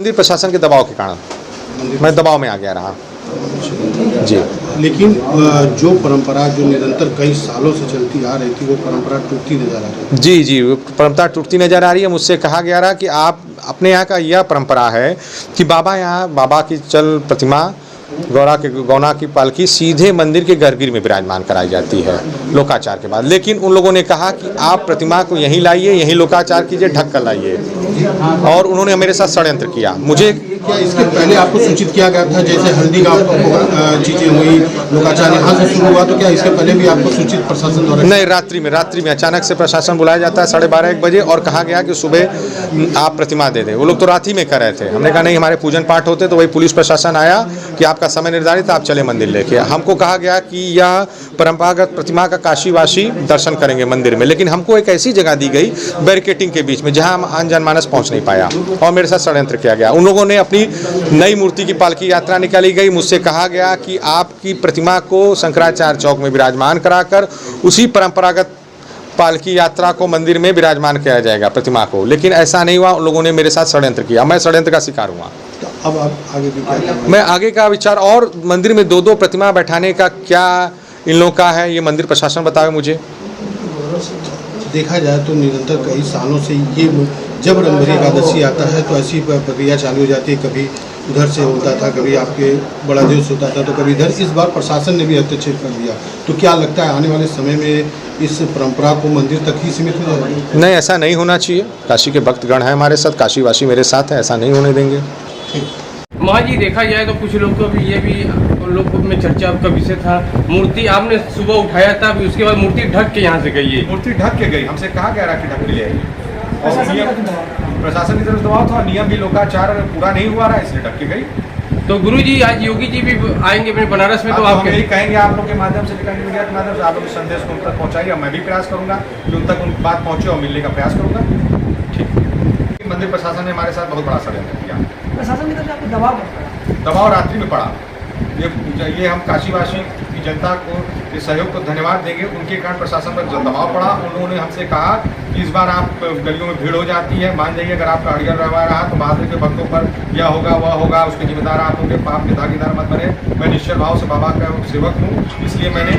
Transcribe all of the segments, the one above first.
मंदिर प्रशासन के दबाव के कारण मैं दबाव में आ गया रहा जी। लेकिन जो परंपरा जो निरंतर कई सालों से चलती आ रही थी वो परंपरा टूटती नजर आ रही है। जी, वो परंपरा टूटती नज़र आ रही है। मुझसे कहा गया रहा कि आप अपने यहाँ का यह परंपरा है कि बाबा की चल प्रतिमा गौना की पालकी सीधे मंदिर के गर्भगृह में विराजमान कराई जाती है लोकाचार के बाद। लेकिन उन लोगों ने कहा कि आप प्रतिमा को यहीं लाइए, यहीं लोकाचार कीजिए, ढक कर लाइए, और उन्होंने मेरे साथ षड्यंत्र किया। मुझे क्या इसके पहले आपको सूचित किया गया था, जैसे हल्दी का चीजें हुई, लोकाचार यहाँ से शुरू हुआ, तो क्या इसके पहले भी आपको सूचित प्रशासन द्वारा? नहीं, रात्रि में अचानक से प्रशासन बुलाया जाता है 12:30-1 बजे और कहा गया कि सुबह आप प्रतिमा दे दें। वो लोग तो रात ही में कर रहे थे। हमने कहा नहीं, हमारे पूजन पाठ होते, तो वही पुलिस प्रशासन आया कि आपका समय निर्धारित, आप चले मंदिर लेके। हमको कहा गया कि यह परंपरागत प्रतिमा का काशीवासी दर्शन करेंगे मंदिर में, लेकिन हमको एक ऐसी जगह दी गई बैरिकेटिंग के बीच में जहां हम जनमानस पहुंच नहीं पाया, और मेरे साथ षड्यंत्र किया गया। उन लोगों ने अपनी नई मूर्ति की पालकी यात्रा निकाली गई। मुझसे कहा गया कि आपकी प्रतिमा को शंकराचार्य चौक में विराजमान कराकर उसी परंपरागत पालकी यात्रा को मंदिर में विराजमान किया जाएगा प्रतिमा को, लेकिन ऐसा नहीं हुआ। उन लोगों ने मेरे साथ षड्यंत्र किया, मैं षड्यंत्र का शिकार हुआ। तो अब आप आगे भी क्या? मैं आगे का विचार, और मंदिर में 2-2 प्रतिमा बैठाने का क्या इन लोगों का है, ये मंदिर प्रशासन बतावे मुझे। देखा जाए तो निरंतर कई सालों से ये जब रंगभरी एकादशी आता है तो ऐसी प्रक्रिया चालू हो जाती है। कभी उधर से होता था, कभी आपके बड़ा दिवस होता था, तो कभी इधर। इस बार प्रशासन ने भी हस्तक्षेप कर दिया, तो क्या लगता है आने वाले समय में इस परंपरा को मंदिर तक ही सीमित हो जाएगा? नहीं, ऐसा नहीं होना चाहिए। काशी के भक्तगण हैं हमारे साथ, काशीवासी मेरे साथ है, ऐसा नहीं होने देंगे। माँ जी, देखा जाए तो कुछ लोग तो ये भी उन लोग में चर्चा का विषय था, मूर्ति आपने सुबह उठाया था, उसके बाद मूर्ति ढक के यहाँ से गई है। मूर्ति ढक के गई, हमसे कहा गया कि ढक के ले आइए, और नियम प्रशासन की तरफ दबाव था, नियम भी लोकाचार पूरा नहीं हुआ रहा, इसलिए ढक के गई। तो गुरु जी आज योगी जी भी आएंगे अपने बनारस में, तो आप यही कहेंगे आप लोग के माध्यम से, मीडिया के माध्यम से आप लोग इस संदेश को उन तक पहुँचाइए। मैं भी प्रयास करूँगा कि उन तक उन बात पहुँचे और मिलने का प्रयास करूँगा। ठीक। मंदिर प्रशासन ने हमारे साथ बहुत बड़ा षड्यंत्र किया। प्रशासन की तरफ से आपको दबाव रात्रि में पड़ा। ये हम काशीवासी की जनता को इस सहयोग को धन्यवाद देंगे। उनके कारण प्रशासन पर जो दबाव पड़ा, उन्होंने हमसे कहा कि इस बार आप गलियों में भीड़ हो जाती है, मान जाइए, अगर आपका अड़ियल व्यवहार रहा तो महादेव के भक्तों पर यह होगा वह होगा, उसके जिम्मेदार आप होंगे, पाप के दागीदार मत बने। मैं निश्चल भाव से बाबा का सेवक हूँ, इसलिए मैंने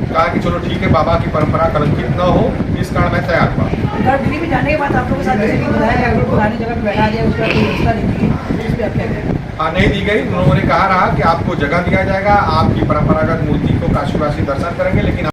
कहा कि चलो ठीक है, बाबा की परंपरा कलंकित न हो, इस कारण मैं तैयार हुआ। गर्भगृह में जाने के बाद आप लोगों के साथ जैसे कि बुलाया गया, पुरानी जगह पर बैठा दिया, उसका कोई व्यवस्था नहीं दी, उस पर आप क्या कहेंगे? नहीं दी गई। उन्होंने कहा रहा कि आपको जगह दिया जाएगा, आपकी परंपरागत मूर्ति को काशीवासी दर्शन करेंगे, लेकिन